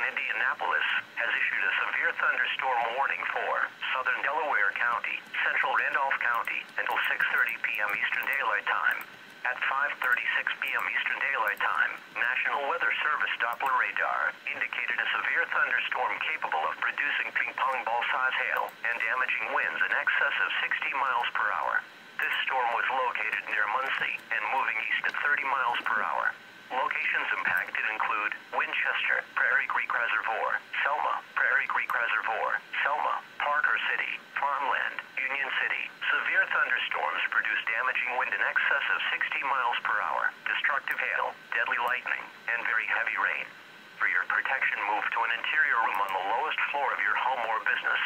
Indianapolis, has issued a severe thunderstorm warning for southern Delaware County, central Randolph County, until 6:30 p.m. Eastern Daylight Time. At 5:36 p.m. Eastern Daylight Time, National Weather Service Doppler radar indicated a severe thunderstorm capable of producing ping-pong ball-size hail and damaging winds in excess of 60 miles per hour. This storm was located near Muncie and moving east at 30 miles per hour. Locations impacted include Winchester, Prairie Creek Reservoir, Selma, Prairie Creek Reservoir, Selma, Parker City, Farmland, Union City. Severe thunderstorms produce damaging wind in excess of 60 miles per hour, destructive hail, deadly lightning, and very heavy rain. For your protection, move to an interior room on the lowest floor of your home or business.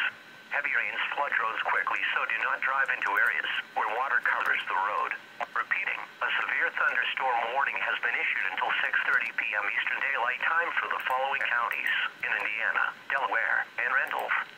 Heavy rains flood roads quickly, so do not drive into areas where water covers the road. Repeating, a severe thunderstorm warning has been issued until 6:30 p.m. Eastern Daylight Time for the following counties in Indiana, Delaware, and Randolph.